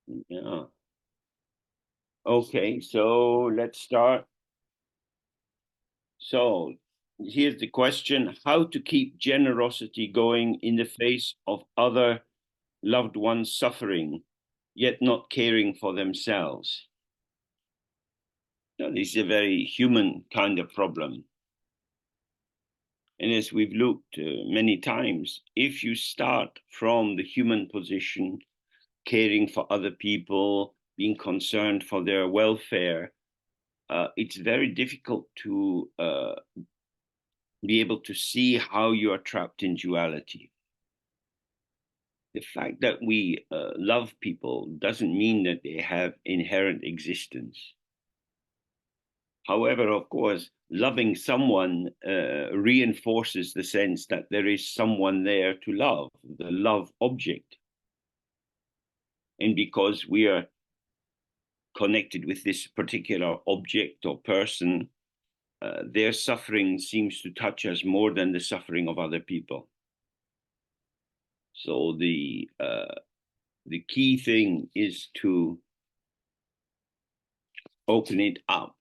Yeah. Okay, so let's start. So here's the question: how to keep generosity going in the face of other loved ones suffering, yet not caring for themselves? Now, this is a very human kind of problem. And as we've looked many times, if you start from the human position, caring for other people, being concerned for their welfare, it's very difficult to be able to see how you are trapped in duality. The fact that we love people doesn't mean that they have inherent existence. However, of course, loving someone reinforces the sense that there is someone there to love, the love object. And because we are connected with this particular object or person, their suffering seems to touch us more than the suffering of other people. So the key thing is to open it up.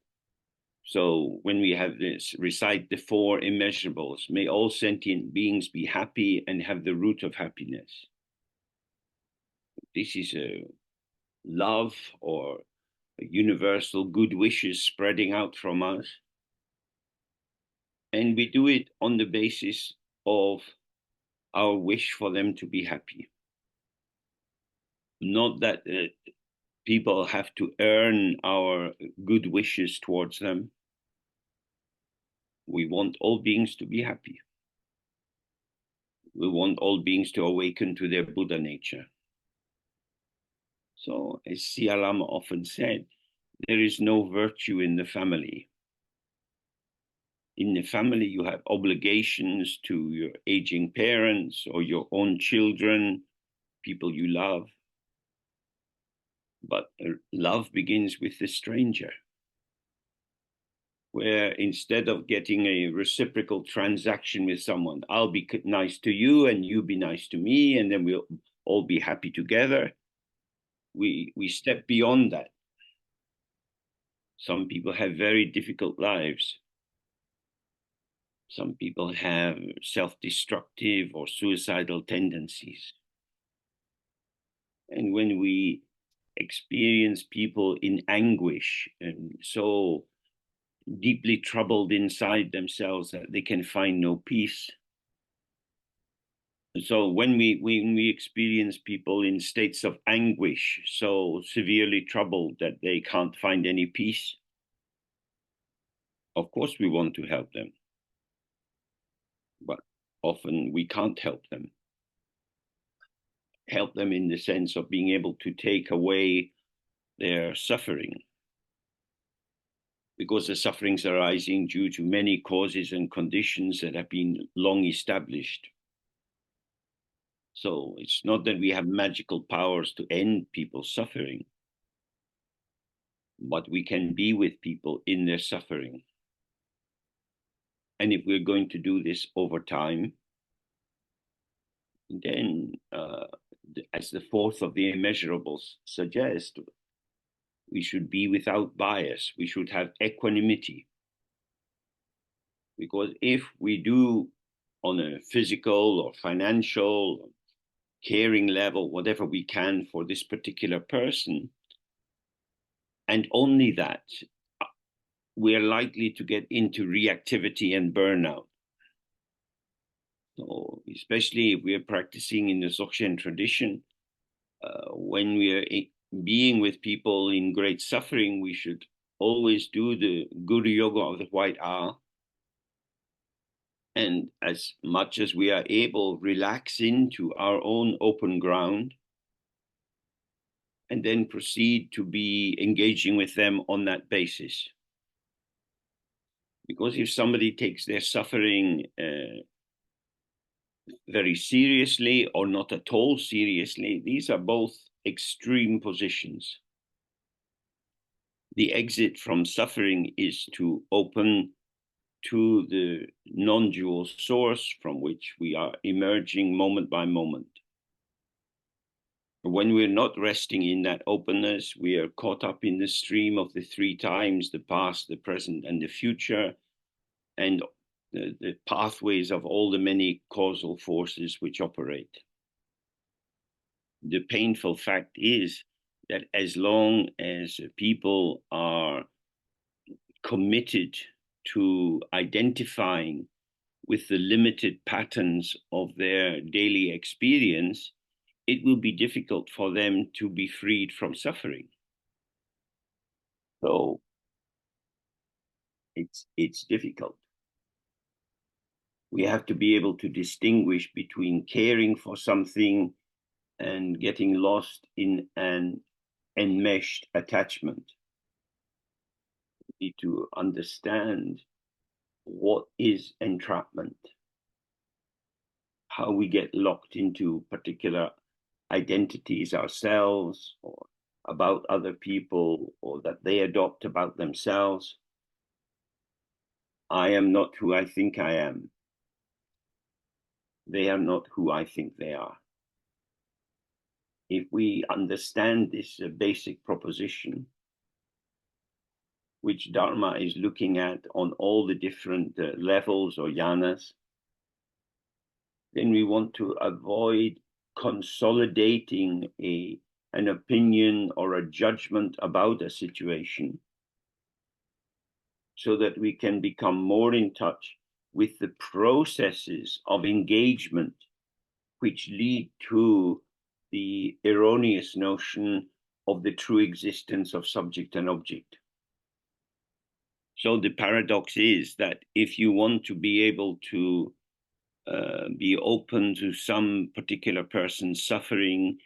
So when we have this, recite the four immeasurables, may all sentient beings be happy and have the root of happiness. This is a love or a universal good wishes spreading out from us. And we do it on the basis of our wish for them to be happy. Not that people have to earn our good wishes towards them. We want all beings to be happy. We want all beings to awaken to their Buddha nature. So, as Siya Lama often said, there is no virtue in the family. In the family, you have obligations to your aging parents or your own children, people you love. But love begins with the stranger, where instead of getting a reciprocal transaction with someone, I'll be nice to you and you be nice to me, and then we'll all be happy together. We step beyond that. Some people have very difficult lives. Some people have self-destructive or suicidal tendencies. And when we experience people in anguish and so deeply troubled inside themselves that they can find no peace. So when we experience people in states of anguish, so severely troubled that they can't find any peace, of course we want to help them, but often we can't help them. Help them in the sense of being able to take away their suffering, because the sufferings are arising due to many causes and conditions that have been long established. So it's not that we have magical powers to end people's suffering, but we can be with people in their suffering. And if we're going to do this over time, then as the fourth of the immeasurables suggest, we should be without bias. We should have equanimity. Because if we do on a physical or financial, caring level, whatever we can for this particular person, and only that, we are likely to get into reactivity and burnout. So, especially if we are practicing in the Dzogchen tradition, when we are being with people in great suffering, we should always do the Guru Yoga of the White Owl. And as much as we are able, relax into our own open ground and then proceed to be engaging with them on that basis. Because if somebody takes their suffering very seriously or not at all seriously, these are both extreme positions. The exit from suffering is to open to the non-dual source from which we are emerging moment by moment. When we're not resting in that openness, we are caught up in the stream of the three times, the past, the present, and the future, and the pathways of all the many causal forces which operate. The painful fact is that as long as people are committed to identifying with the limited patterns of their daily experience, it will be difficult for them to be freed from suffering. So it's difficult. We have to be able to distinguish between caring for something and getting lost in an enmeshed attachment. We need to understand what is entrapment, how we get locked into particular identities ourselves or about other people, or that they adopt about themselves. I am not who I think I am. They are not who I think they are. If we understand this basic proposition, which Dharma is looking at on all the different levels or yanas, then we want to avoid consolidating an opinion or a judgment about a situation, so that we can become more in touch with the processes of engagement which lead to the erroneous notion of the true existence of subject and object. So the paradox is that if you want to be able to be open to some particular person's suffering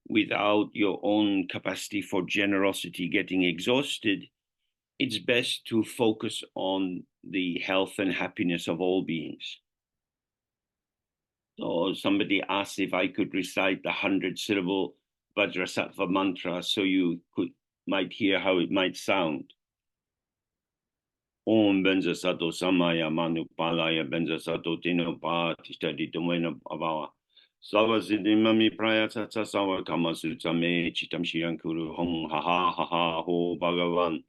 without your own capacity for generosity getting exhausted, it's best to focus on the health and happiness of all beings. So somebody asked if I could recite the 100-syllable Vajrasattva mantra so you might hear how it might sound. Om benza sato samaya manupalaya benza sato tino pa tishtadi domena abava. Sava siddhimami prayasatsa sava kama sutsame chitam shiyankuru hong ha ha ha ha ho bhagavan.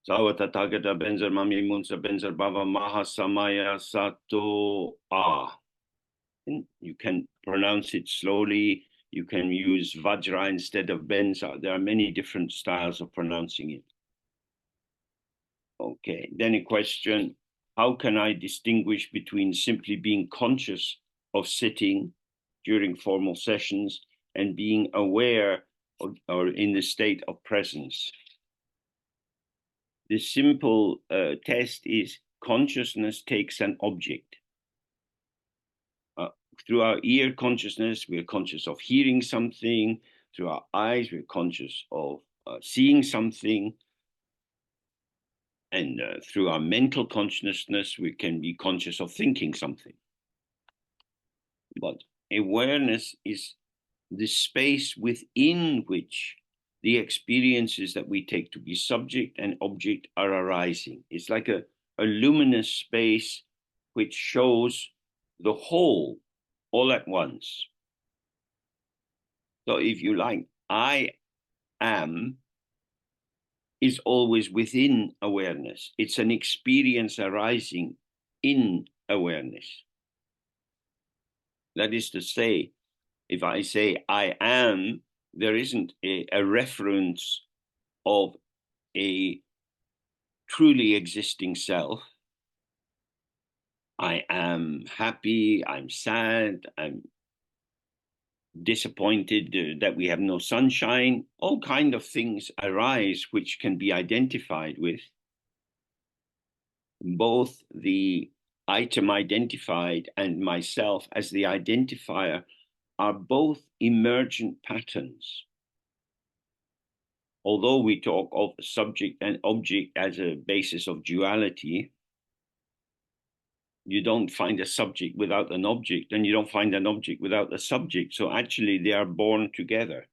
Sava tathagata benzer mami munsa benzer bhava maha samaya sato ah. And you can pronounce it slowly. You can use Vajra instead of Benza. There are many different styles of pronouncing it. Okay, then a question, how can I distinguish between simply being conscious of sitting during formal sessions and being aware or in the state of presence? The simple test is consciousness takes an object. Through our ear consciousness, we're conscious of hearing something. Through our eyes, we're conscious of seeing something. And through our mental consciousness, we can be conscious of thinking something. But awareness is the space within which the experiences that we take to be subject and object are arising. It's like a luminous space which shows the whole all at once. So if you like, I am is always within awareness. It's an experience arising in awareness. That is to say, if I say I am, there isn't a reference of a truly existing self. I am happy, I'm sad, I'm disappointed that we have no sunshine. All kinds of things arise which can be identified with. Both the item identified and myself as the identifier are both emergent patterns. Although we talk of subject and object as a basis of duality, you don't find a subject without an object, and you don't find an object without a subject. So actually they are born together.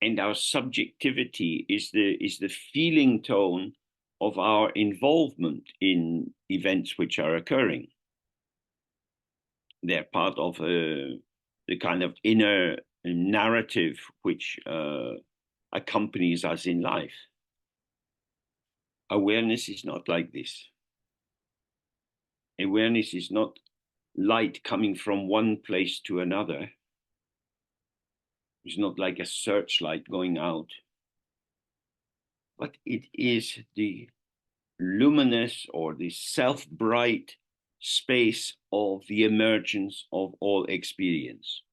And our subjectivity is the feeling tone of our involvement in events which are occurring. They're part of the kind of inner narrative which accompanies us in life. Awareness is not like this. Awareness is not light coming from one place to another. It's not like a searchlight going out, but it is the luminous or the self-bright space of the emergence of all experience.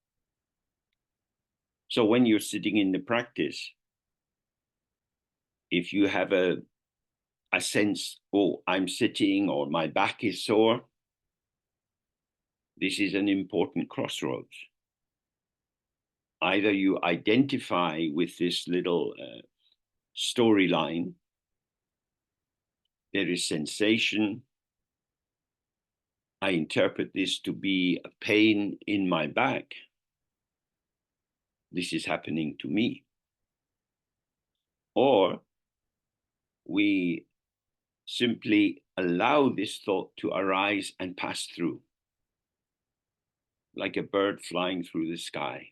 So when you're sitting in the practice, if you have a sense, oh, I'm sitting or my back is sore, this is an important crossroads. Either you identify with this little storyline, there is sensation, I interpret this to be a pain in my back, this is happening to me. Or we simply allow this thought to arise and pass through, like a bird flying through the sky.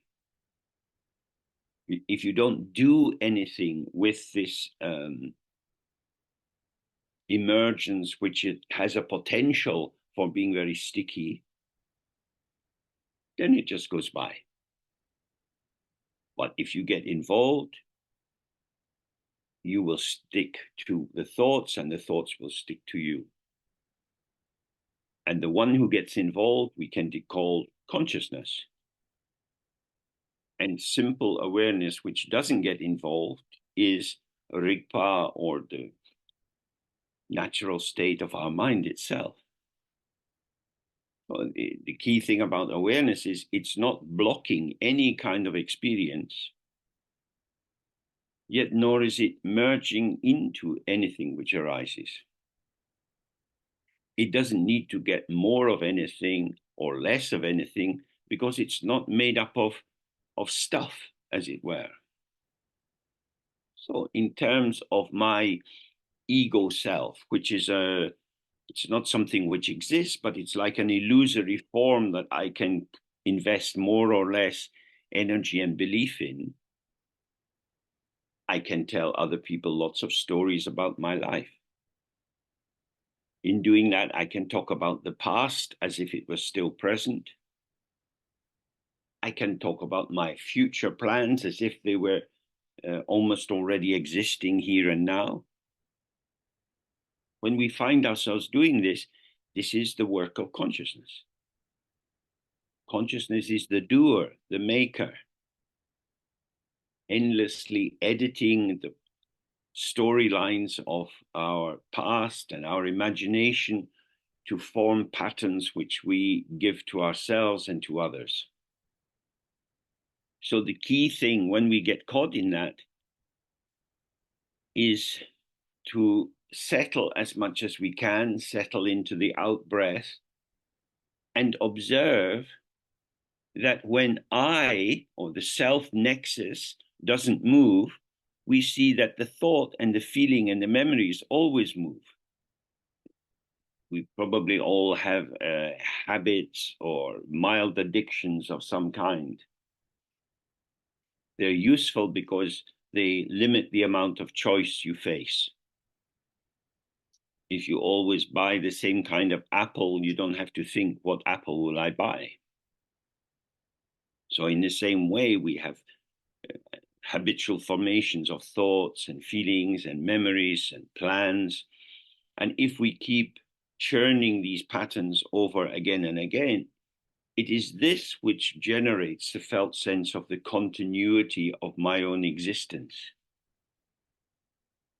If you don't do anything with this emergence, which it has a potential for being very sticky, then it just goes by. But if you get involved, you will stick to the thoughts and the thoughts will stick to you. And the one who gets involved, we can call consciousness. And simple awareness, which doesn't get involved, is rigpa, or the natural state of our mind itself. Well, the key thing about awareness is it's not blocking any kind of experience, yet nor is it merging into anything which arises. It doesn't need to get more of anything or less of anything, because it's not made up of stuff, as it were. So in terms of my ego self, which is it's not something which exists, but it's like an illusory form that I can invest more or less energy and belief in, I can tell other people lots of stories about my life. In doing that, I can talk about the past as if it was still present. I can talk about my future plans as if they were almost already existing here and now. When we find ourselves doing this, this is the work of consciousness. Consciousness is the doer, the maker, endlessly editing the storylines of our past and our imagination to form patterns which we give to ourselves and to others. So the key thing when we get caught in that is to settle as much as we can, settle into the out breath, and observe that when I, or the self nexus, doesn't move, we see that the thought and the feeling and the memories always move. We probably all have habits or mild addictions of some kind. They're useful because they limit the amount of choice you face. If you always buy the same kind of apple, you don't have to think, what apple will I buy? So in the same way, we have habitual formations of thoughts and feelings and memories and plans. And if we keep churning these patterns over again and again, it is this which generates the felt sense of the continuity of my own existence.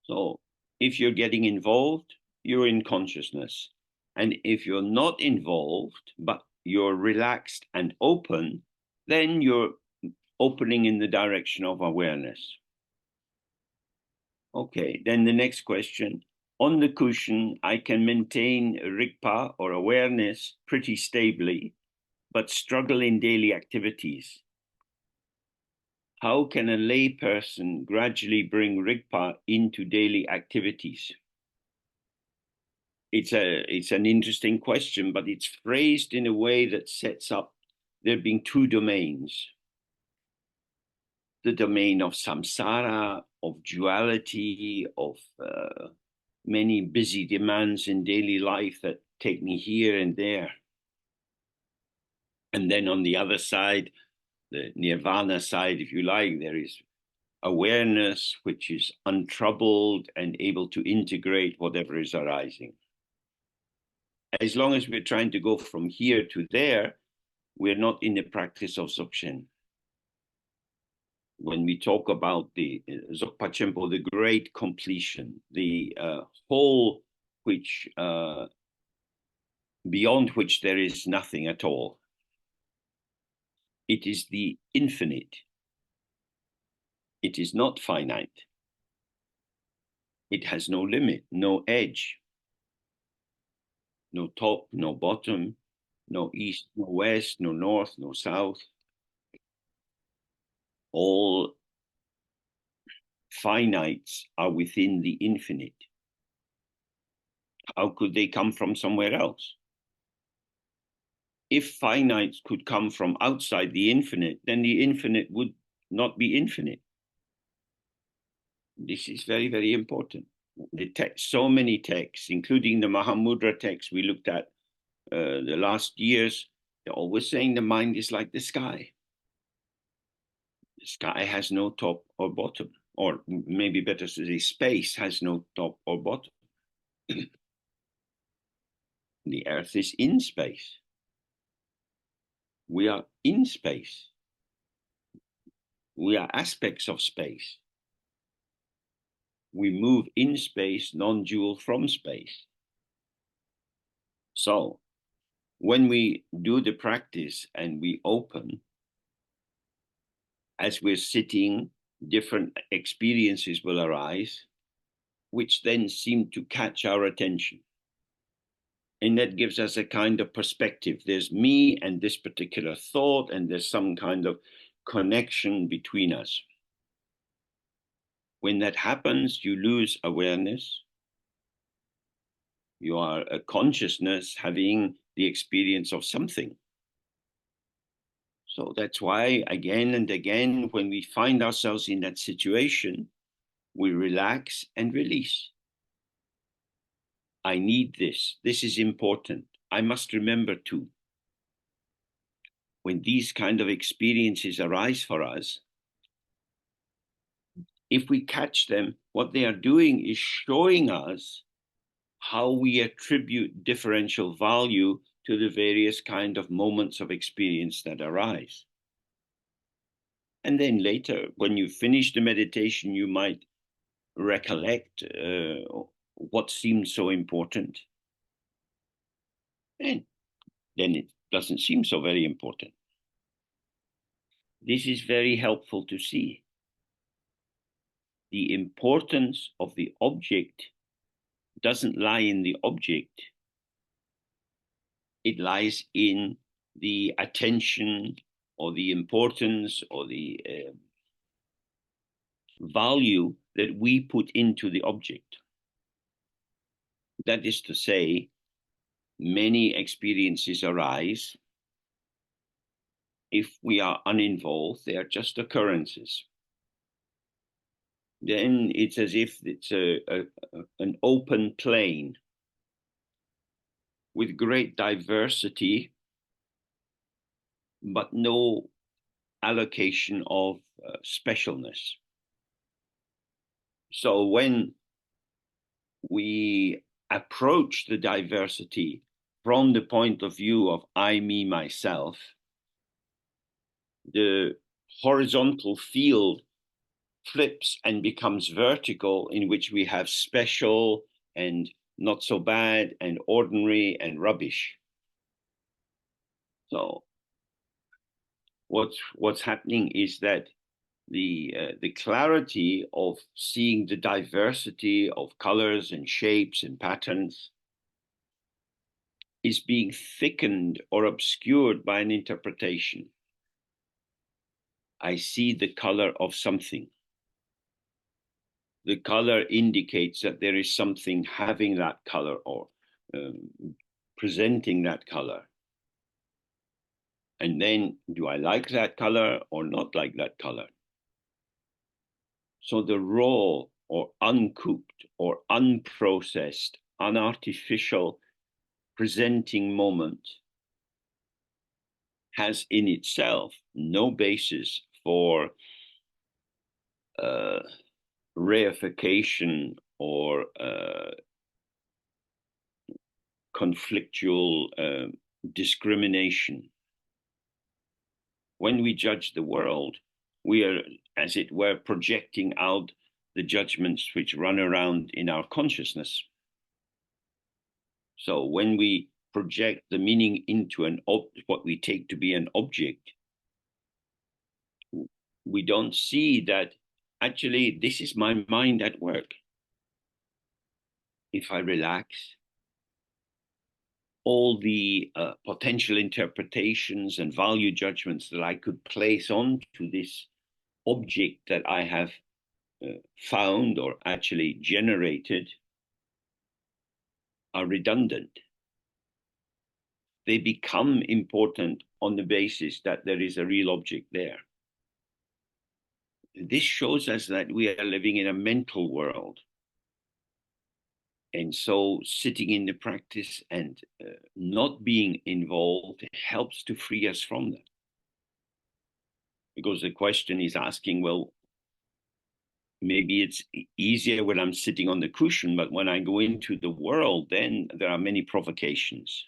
So if you're getting involved, you're in consciousness. And if you're not involved, but you're relaxed and open, then you're opening in the direction of awareness. Okay, then the next question. On the cushion, I can maintain rigpa or awareness pretty stably, but struggle in daily activities. How can a lay person gradually bring rigpa into daily activities? It's an interesting question, but it's phrased in a way that sets up there being two domains. the domain of samsara, of duality, of many busy demands in daily life that take me here and there. And then on the other side, the nirvana side, if you like, there is awareness, which is untroubled and able to integrate whatever is arising. As long as we're trying to go from here to there, we're not in the practice of Dzogchen. When we talk about the Dzogpa Chenpo, the great completion, the whole which beyond which there is nothing at all. It is the infinite. It is not finite. It has no limit, no edge, no top, no bottom, no east, no west, no north, no south. All finites are within the infinite. How could they come from somewhere else? If finites could come from outside the infinite, then the infinite would not be infinite. This is very, very important. The text, so many texts, including the Mahamudra text we looked at the last years, they're always saying the mind is like the sky. The sky has no top or bottom, or maybe better to say space has no top or bottom. The earth is in space. We are in space. We are aspects of space. We move in space, non-dual from space. So when we do the practice and we open, as we're sitting, different experiences will arise, which then seem to catch our attention. And that gives us a kind of perspective. There's me and this particular thought, and there's some kind of connection between us. When that happens, you lose awareness. You are a consciousness having the experience of something. So that's why again and again, when we find ourselves in that situation, we relax and release. I need this. This is important. I must remember to. When these kind of experiences arise for us, if we catch them, what they are doing is showing us how we attribute differential value to the various kind of moments of experience that arise. And then later, when you finish the meditation, you might recollect what seemed so important. And then it doesn't seem so very important. This is very helpful to see. The importance of the object doesn't lie in the object. It lies in the attention or the importance or the value that we put into the object. That is to say, many experiences arise. If we are uninvolved, they are just occurrences. Then it's as if it's an open plain with great diversity, but no allocation of specialness. So when we approach the diversity from the point of view of I, me, myself, the horizontal field flips and becomes vertical, in which we have special and not so bad and ordinary and rubbish. So what's happening is that the clarity of seeing the diversity of colors and shapes and patterns is being thickened or obscured by an interpretation. I see the color of something. The color indicates that there is something having that color or presenting that color. And then, do I like that color or not like that color? So the raw or uncooked or unprocessed, unartificial presenting moment has in itself no basis for reification or conflictual discrimination. When we judge the world, we are, as it were, projecting out the judgments which run around in our consciousness. So when we project the meaning into what we take to be an object, we don't see that actually this is my mind at work. If I relax, all the potential interpretations and value judgments that I could place onto this object that I have found or actually generated are redundant. They become important on the basis that there is a real object there. This shows us that we are living in a mental world. And so sitting in the practice and not being involved helps to free us from that. Because the question is asking, well, maybe it's easier when I'm sitting on the cushion, but when I go into the world, then there are many provocations.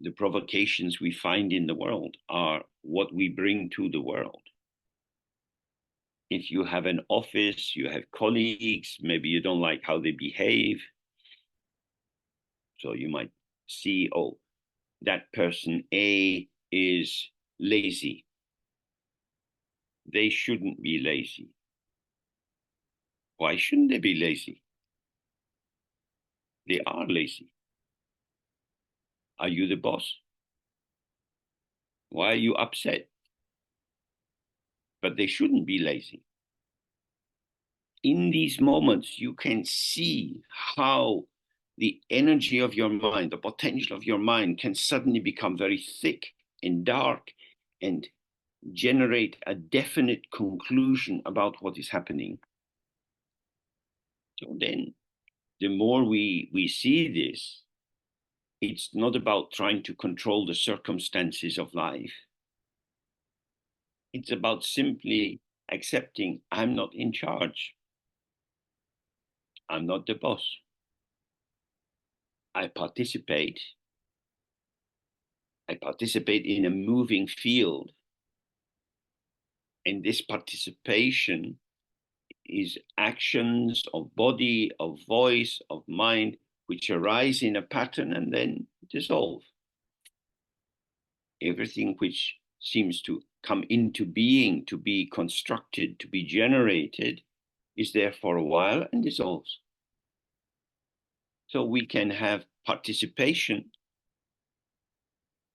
The provocations we find in the world are what we bring to the world. If you have an office, you have colleagues, maybe you don't like how they behave. So you might see, oh, that person A is lazy. They shouldn't be lazy. Why shouldn't they be lazy? They are lazy. Are you the boss? Why are you upset? But they shouldn't be lazy. In these moments, you can see how the energy of your mind, the potential of your mind can suddenly become very thick and dark and generate a definite conclusion about what is happening. So then, the more we see this, it's not about trying to control the circumstances of life. It's about simply accepting I'm not in charge. I'm not the boss. I participate. I participate in a moving field. And this participation is actions of body, of voice, of mind, which arise in a pattern and then dissolve. Everything which seems to come into being, to be constructed, to be generated, is there for a while and dissolves. So we can have participation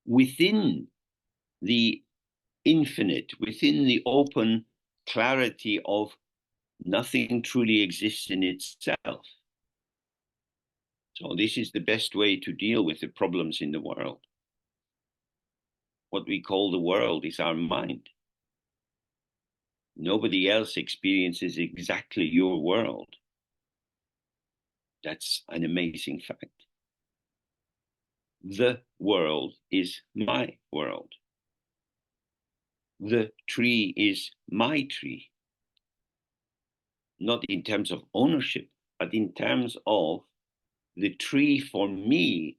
within the infinite, within the open clarity of nothing truly exists in itself. So this is the best way to deal with the problems in the world. What we call the world is our mind. Nobody else experiences exactly your world. That's an amazing fact. The world is my world. The tree is my tree. Not in terms of ownership, but in terms of the tree for me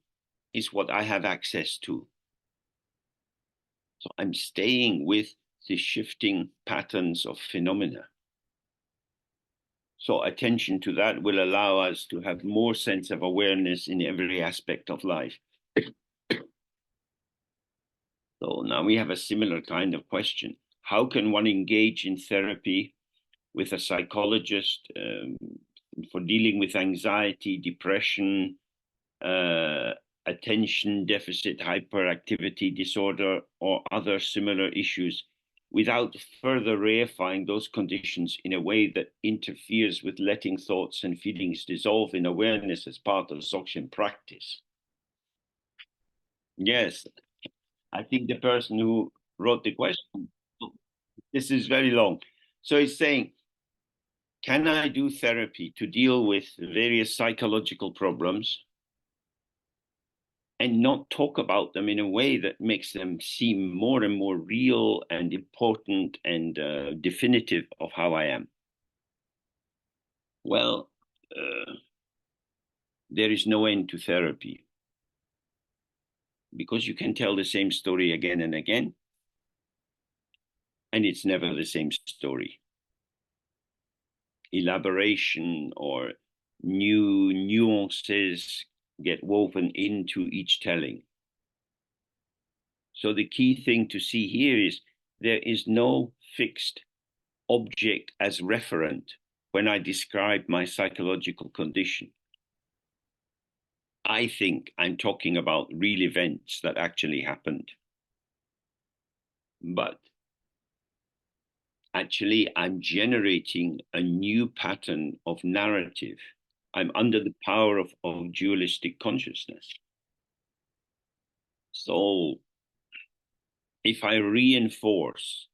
is what I have access to. So I'm staying with the shifting patterns of phenomena. So attention to that will allow us to have more sense of awareness in every aspect of life. So now we have a similar kind of question. How can one engage in therapy with a psychologist for dealing with anxiety, depression, attention deficit hyperactivity disorder, or other similar issues without further reifying those conditions in a way that interferes with letting thoughts and feelings dissolve in awareness as part of Dzogchen practice? Yes, I think the person who wrote the question, this is very long. So he's saying, can I do therapy to deal with various psychological problems and not talk about them in a way that makes them seem more and more real and important and definitive of how I am? Well, there is no end to therapy, because you can tell the same story again and again, and it's never the same story. Elaboration or new nuances get woven into each telling. So the key thing to see here is there is no fixed object as referent when I describe my psychological condition. I think I'm talking about real events that actually happened. But actually, I'm generating a new pattern of narrative. I'm under the power of dualistic consciousness. So if I reinforce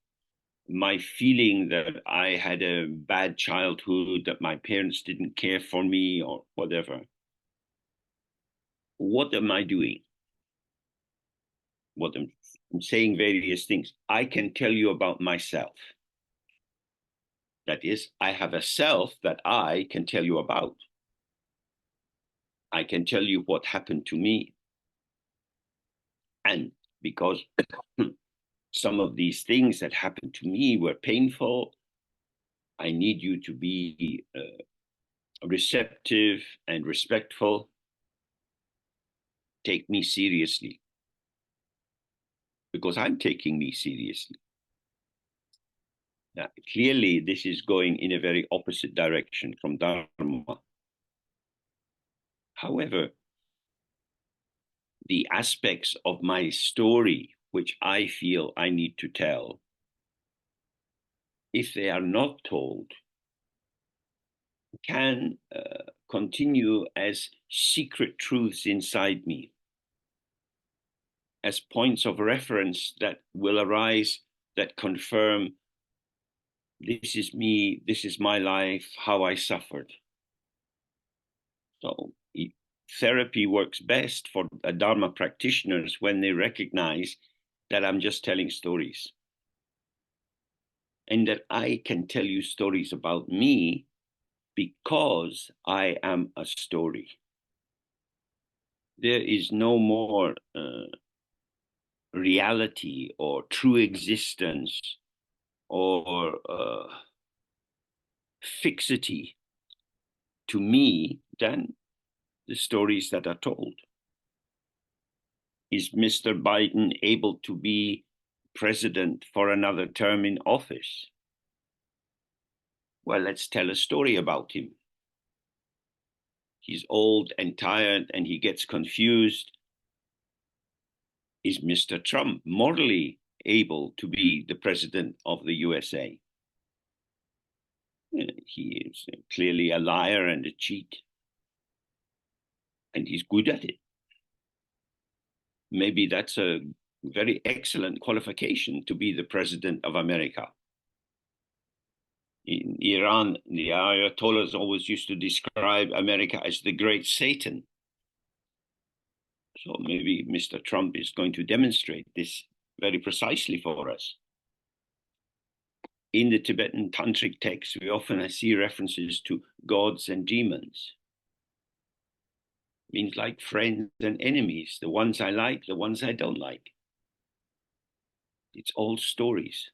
my feeling that I had a bad childhood, that my parents didn't care for me or whatever, what am I doing? I'm saying various things. I can tell you about myself. That is, I have a self that I can tell you about. I can tell you what happened to me. And because some of these things that happened to me were painful, I need you to be receptive and respectful. Take me seriously, because I'm taking me seriously. Now, clearly, this is going in a very opposite direction from Dharma. However, the aspects of my story which I feel I need to tell, if they are not told, can continue as secret truths inside me, as points of reference that will arise that confirm this is me, this is my life, how I suffered. So therapy works best for Dharma practitioners when they recognize that I'm just telling stories, and that I can tell you stories about me because I am a story. There is no more reality or true existence or fixity to me than the stories that are told. Is Mr. Biden able to be president for another term in office? Well, let's tell a story about him. He's old and tired and he gets confused. Is Mr. Trump morally able to be the president of the USA? He is clearly a liar and a cheat, and he's good at it. Maybe that's a very excellent qualification to be the president of America. In Iran, the Ayatollahs always used to describe America as the great Satan. So maybe Mr. Trump is going to demonstrate this very precisely for us. In the Tibetan tantric texts, we often see references to gods and demons. It means like friends and enemies, the ones I like, the ones I don't like. It's all stories.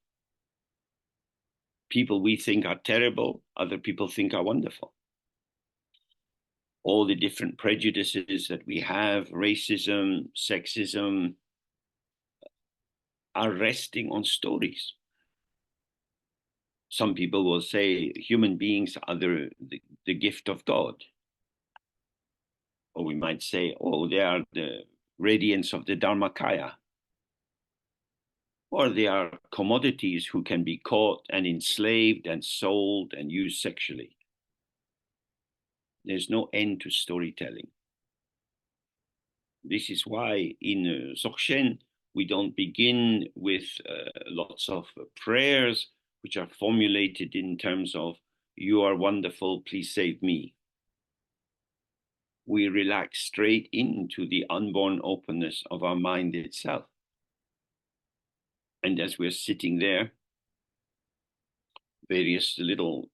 People we think are terrible, other people think are wonderful. All the different prejudices that we have, racism, sexism, are resting on stories. Some people will say human beings are the gift of God. Or we might say, oh, they are the radiance of the Dharmakaya. Or they are commodities who can be caught and enslaved and sold and used sexually. There's no end to storytelling. This is why in Dzogchen, we don't begin with lots of prayers. which are formulated in terms of, you are wonderful, please save me. We relax straight into the unborn openness of our mind itself. And as we're sitting there, various little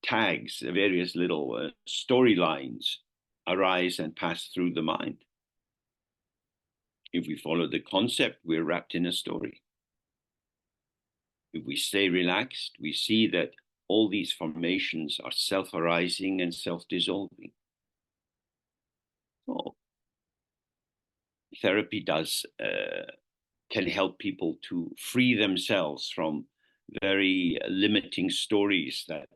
tags, various little storylines arise and pass through the mind. If we follow the concept, we're wrapped in a story. If we stay relaxed, we see that all these formations are self-arising and self-dissolving. So therapy can help people to free themselves from very limiting stories that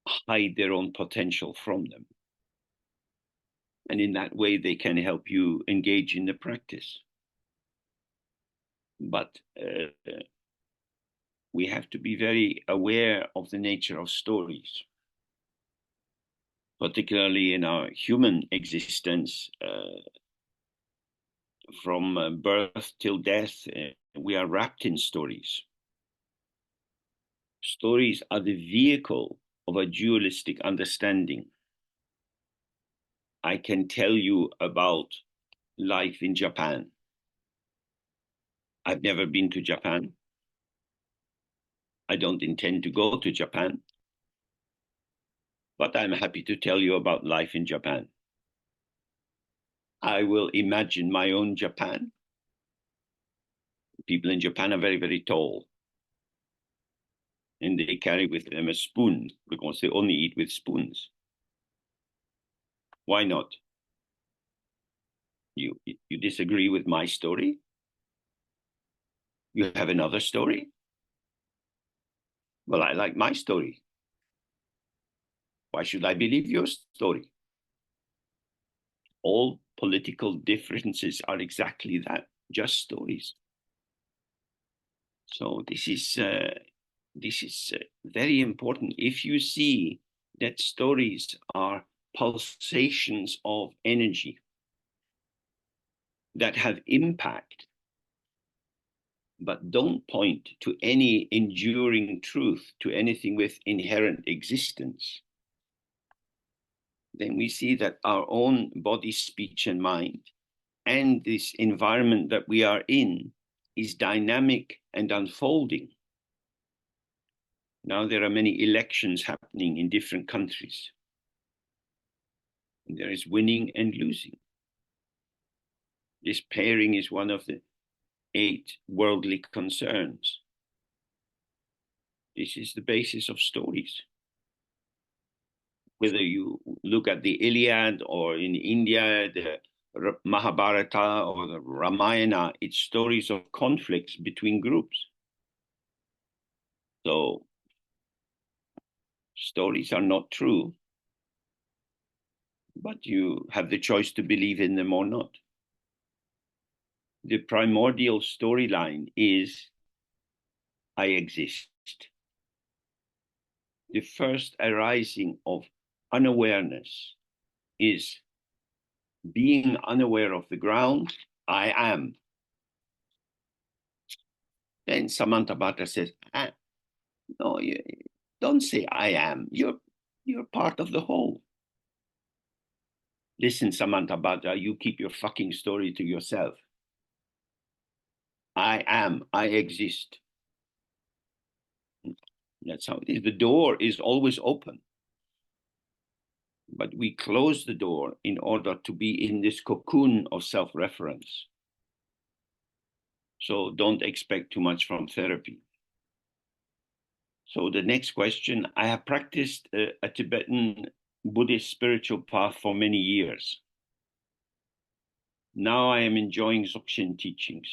hide their own potential from them. And in that way, they can help you engage in the practice. But we have to be very aware of the nature of stories, particularly in our human existence. From birth till death, we are wrapped in stories. Stories are the vehicle of a dualistic understanding. I can tell you about life in Japan. I've never been to Japan. I don't intend to go to Japan. But I'm happy to tell you about life in Japan. I will imagine my own Japan. People in Japan are very, very tall. And they carry with them a spoon because they only eat with spoons. Why not? You disagree with my story? You have another story? Well, I like my story. Why should I believe your story? All political differences are exactly that, just stories. So this is very important. If you see that stories are pulsations of energy that have impact, but don't point to any enduring truth, to anything with inherent existence, then we see that our own body, speech, and mind, and this environment that we are in, is dynamic and unfolding. Now there are many elections happening in different countries. And there is winning and losing. This pairing is one of the 8 worldly concerns. This is the basis of stories. Whether you look at the Iliad, or in India, the Mahabharata or the Ramayana, it's stories of conflicts between groups. So stories are not true, but you have the choice to believe in them or not. The primordial storyline is, I exist. The first arising of unawareness is being unaware of the ground, I am. Then Samantabhata says, no, you don't say I am. You're part of the whole. Listen, Samantabhata, you keep your fucking story to yourself. I am, I exist. That's how it is. The door is always open. But we close the door in order to be in this cocoon of self-reference. So don't expect too much from therapy. So the next question, I have practiced a Tibetan Buddhist spiritual path for many years. Now I am enjoying Dzogchen teachings.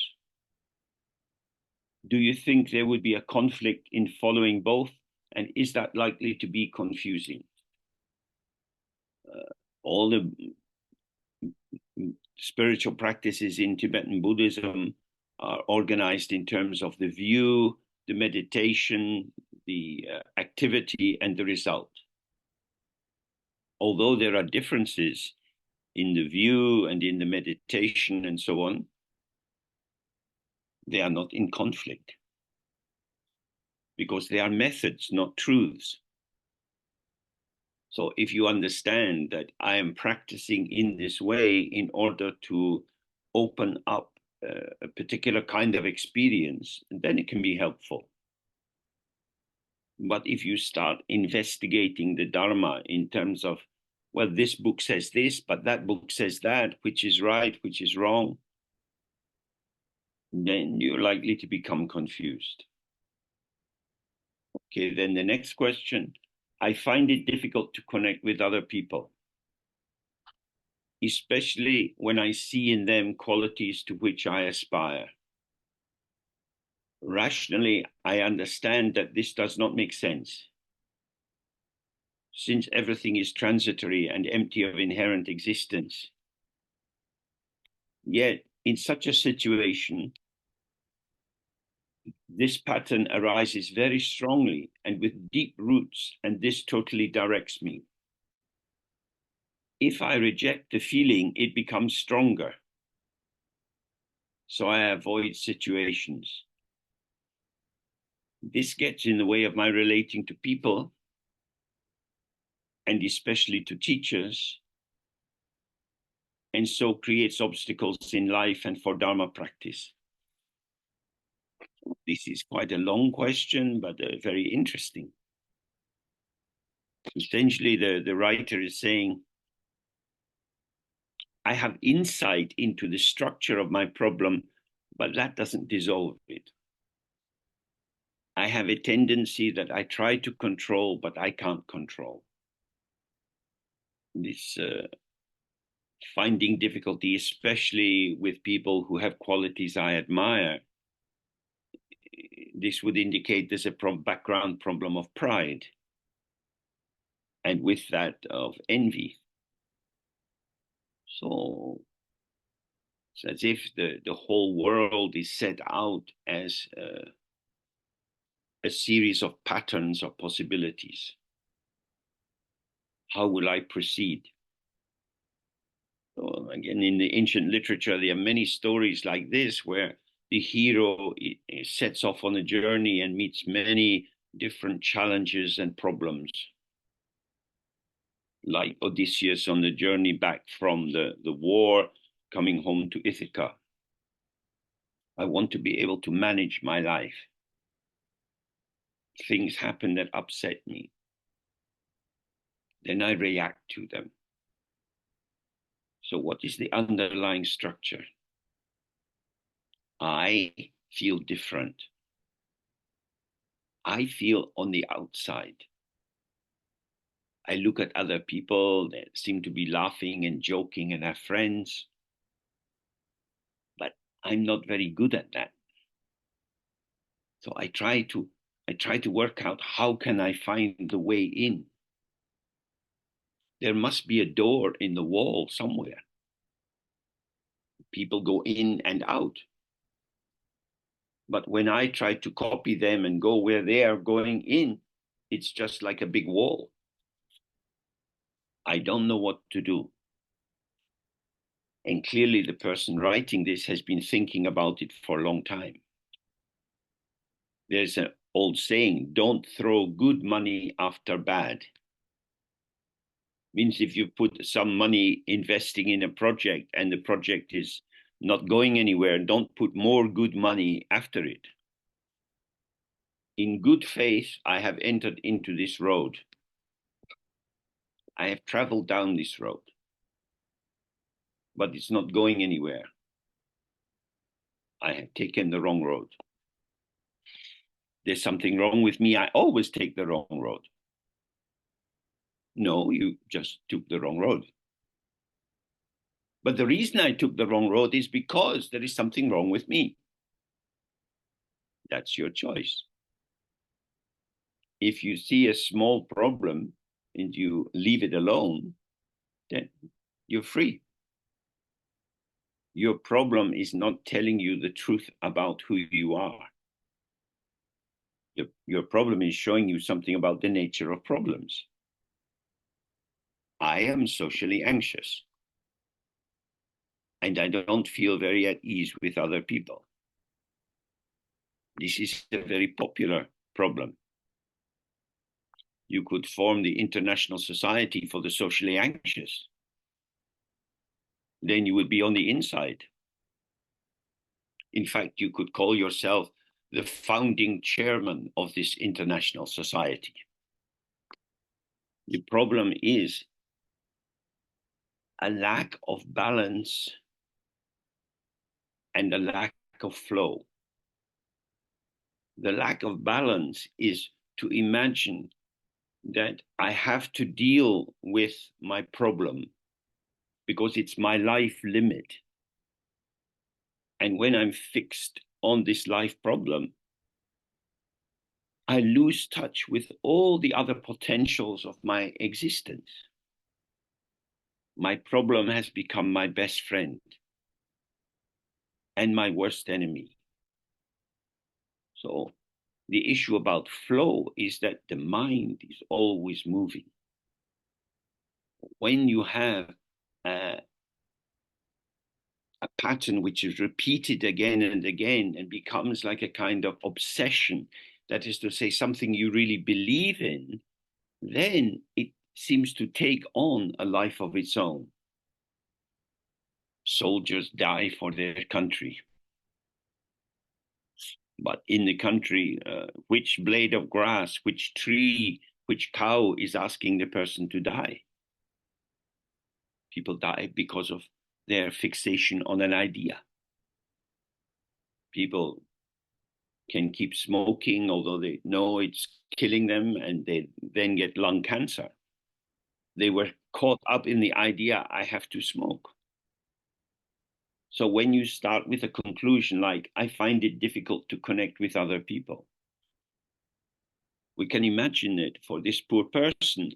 Do you think there would be a conflict in following both? And is that likely to be confusing? All the spiritual practices in Tibetan Buddhism are organized in terms of the view, the meditation, the activity, and the result. Although there are differences in the view and in the meditation and so on, they are not in conflict. because they are methods, not truths. So if you understand that I am practicing in this way in order to open up a particular kind of experience, then it can be helpful. But if you start investigating the Dharma in terms of, well, this book says this, but that book says that, which is right, which is wrong, then you're likely to become confused. Okay, then the next question. I find it difficult to connect with other people, especially when I see in them qualities to which I aspire. Rationally, I understand that this does not make sense, since everything is transitory and empty of inherent existence. Yet, in such a situation, this pattern arises very strongly and with deep roots, and this totally directs me. If I reject the feeling, it becomes stronger. So I avoid situations. This gets in the way of my relating to people, and especially to teachers, and so creates obstacles in life and for Dharma practice. This is quite a long question, but very interesting. Essentially, the writer is saying, I have insight into the structure of my problem, but that doesn't dissolve it. I have a tendency that I try to control, but I can't control. This finding difficulty, especially with people who have qualities I admire, this would indicate there's a background problem of pride, and with that of envy. So it's as if the whole world is set out as a series of patterns or possibilities. How will I proceed? So again, in the ancient literature, there are many stories like this where the hero sets off on a journey and meets many different challenges and problems. Like Odysseus on the journey back from the war, coming home to Ithaca. I want to be able to manage my life. Things happen that upset me. Then I react to them. So what is the underlying structure? I feel different. I feel on the outside. I look at other people that seem to be laughing and joking and have friends, but I'm not very good at that. So I try to work out, how can I find the way in? There must be a door in the wall somewhere. People go in and out. But when I try to copy them and go where they are going in, it's just like a big wall. I don't know what to do. And clearly the person writing this has been thinking about it for a long time. There's an old saying, don't throw good money after bad. Means if you put some money investing in a project and the project is not going anywhere, don't put more good money after it. In good faith, I have entered into this road. I have traveled down this road, but it's not going anywhere. I have taken the wrong road. There's something wrong with me. I always take the wrong road. No, you just took the wrong road. But the reason I took the wrong road is because there is something wrong with me. That's your choice. If you see a small problem and you leave it alone, then you're free. Your problem is not telling you the truth about who you are. Your problem is showing you something about the nature of problems. I am socially anxious, and I don't feel very at ease with other people. This is a very popular problem. You could form the International Society for the Socially Anxious. Then you would be on the inside. In fact, you could call yourself the founding chairman of this international society. The problem is a lack of balance and a lack of flow. The lack of balance is to imagine that I have to deal with my problem because it's my life limit. And when I'm fixed on this life problem, I lose touch with all the other potentials of my existence. My problem has become my best friend and my worst enemy. So the issue about flow is that the mind is always moving. When you have a pattern which is repeated again and again and becomes like a kind of obsession, that is to say, something you really believe in, then it seems to take on a life of its own. Soldiers die for their country. But in the country, which blade of grass, which tree, which cow is asking the person to die? People die because of their fixation on an idea. People can keep smoking, although they know it's killing them, and they then get lung cancer. They were caught up in the idea, I have to smoke. So when you start with a conclusion like, I find it difficult to connect with other people, we can imagine it for this poor person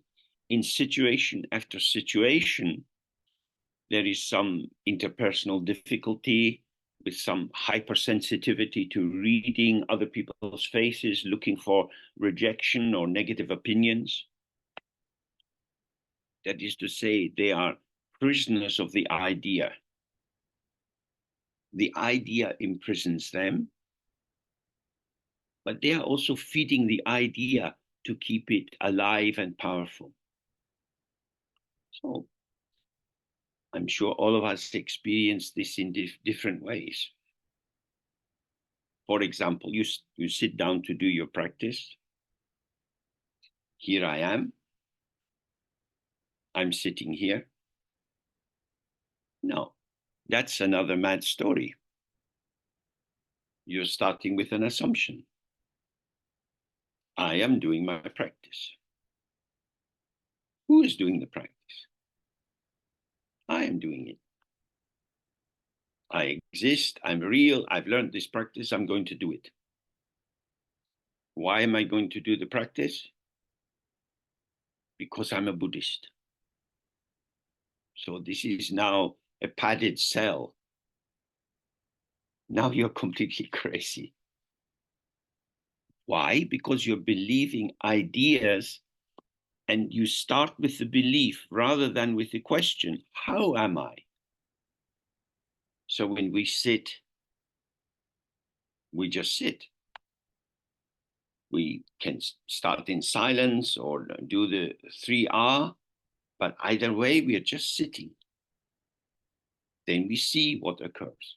in situation after situation. There is some interpersonal difficulty with some hypersensitivity to reading other people's faces, looking for rejection or negative opinions. That is to say, they are prisoners of the idea. The idea imprisons them, but they are also feeding the idea to keep it alive and powerful. So I'm sure all of us experience this in different ways. For example, you sit down to do your practice. Here I am. I'm sitting here. No, that's another mad story. You're starting with an assumption. I am doing my practice. Who is doing the practice? I am doing it. I exist, I'm real, I've learned this practice, I'm going to do it. Why am I going to do the practice? Because I'm a Buddhist. So this is now a padded cell. Now you're completely crazy. Why? Because you're believing ideas and you start with the belief rather than with the question, how am I? So when we sit, we just sit. We can start in silence or do the 3R, but either way, we are just sitting. Then we see what occurs.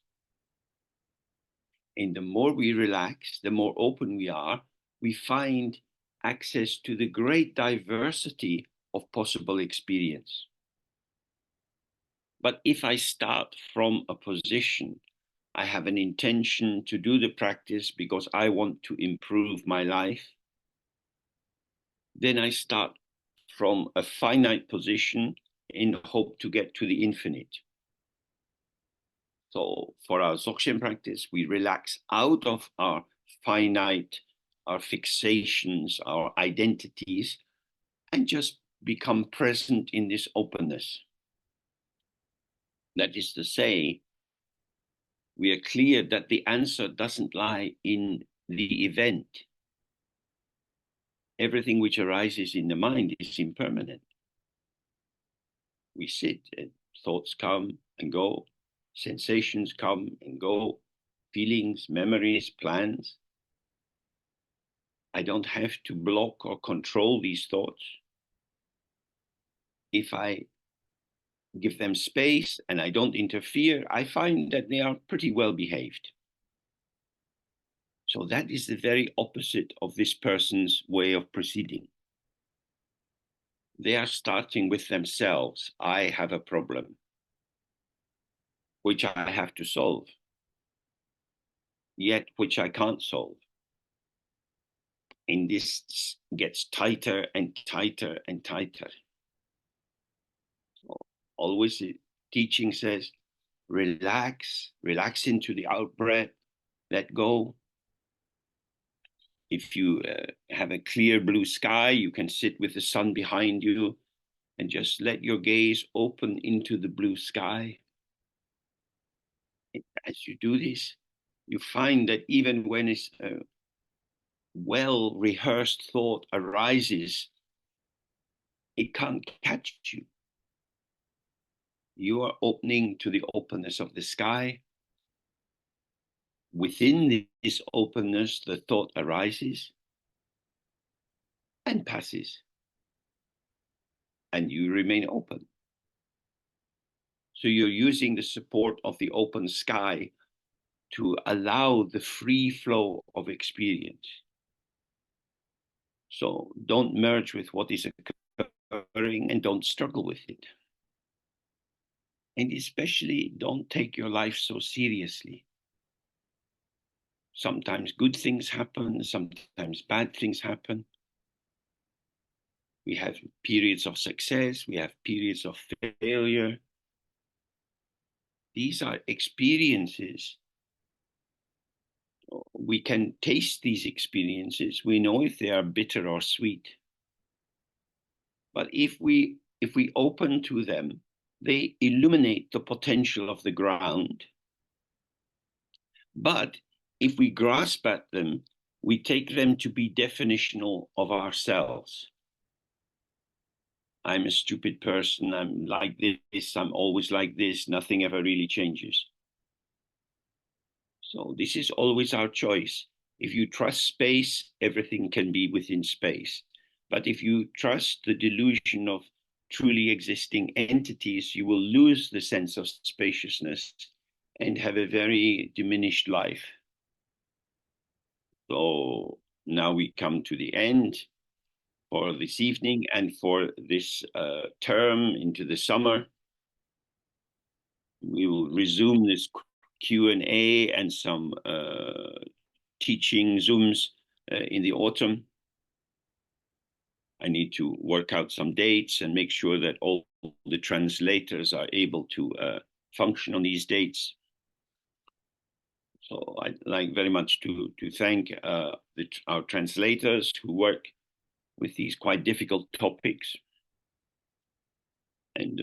And the more we relax, the more open we are, we find access to the great diversity of possible experience. But if I start from a position, I have an intention to do the practice because I want to improve my life, then I start from a finite position in hope to get to the infinite. So for our Dzogchen practice, we relax out of our finite, our fixations, our identities, and just become present in this openness. That is to say, we are clear that the answer doesn't lie in the event. Everything which arises in the mind is impermanent. We sit and thoughts come and go, sensations come and go, feelings, memories, plans. I don't have to block or control these thoughts. If I give them space and I don't interfere, I find that they are pretty well behaved. So that is the very opposite of this person's way of proceeding. They are starting with themselves. I have a problem, which I have to solve, yet which I can't solve. And this gets tighter and tighter and tighter. So always the teaching says, relax, relax into the out breath, let go. If you have a clear blue sky, you can sit with the sun behind you and just let your gaze open into the blue sky. As you do this, you find that even when a well-rehearsed thought arises, it can't catch you. You are opening to the openness of the sky. Within this openness, the thought arises and passes, and you remain open. So you're using the support of the open sky to allow the free flow of experience. So don't merge with what is occurring and don't struggle with it. And especially don't take your life so seriously. Sometimes good things happen, sometimes bad things happen. We have periods of success, we have periods of failure. These are experiences. We can taste these experiences. We know if they are bitter or sweet. But if we open to them, they illuminate the potential of the ground. But if we grasp at them, we take them to be definitional of ourselves. I'm a stupid person, I'm like this, I'm always like this, nothing ever really changes. So this is always our choice. If you trust space, everything can be within space. But if you trust the delusion of truly existing entities, you will lose the sense of spaciousness and have a very diminished life. So now we come to the end for this evening and for this term into the summer. We will resume this Q&A and some teaching Zooms in the autumn. I need to work out some dates and make sure that all the translators are able to function on these dates. So I'd like very much to thank our translators who work with these quite difficult topics. And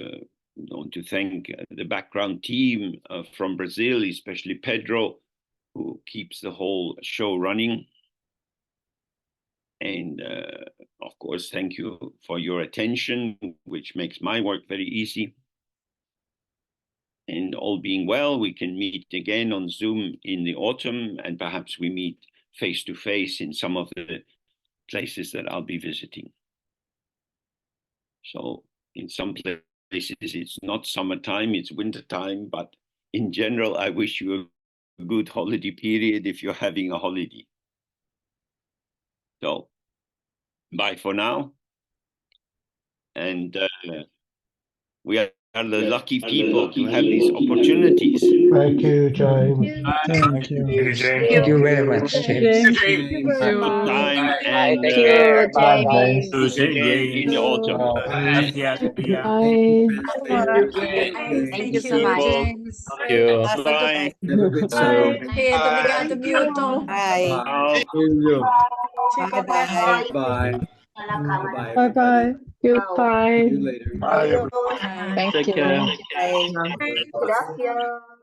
to thank the background team from Brazil, especially Pedro, who keeps the whole show running. And of course, thank you for your attention, which makes my work very easy. And all being well, we can meet again on Zoom in the autumn, and perhaps we meet face to face in some of the places that I'll be visiting. So in some places, it's not summertime, it's wintertime, but in general, I wish you a good holiday period if you're having a holiday. So bye for now. And we are the lucky people to have these opportunities. Thank you, James. Thank you. Thank you very much, James. Thank you. Time and Thank you, Bye, James. James. again in the autumn. Bye. Thank you so much. James. Thank you. Bye. Obrigado, Milton. Bye. Bye. Bye. Bye bye. Goodbye. Bye, everyone. Thank Take you. care. Bye. Gracias.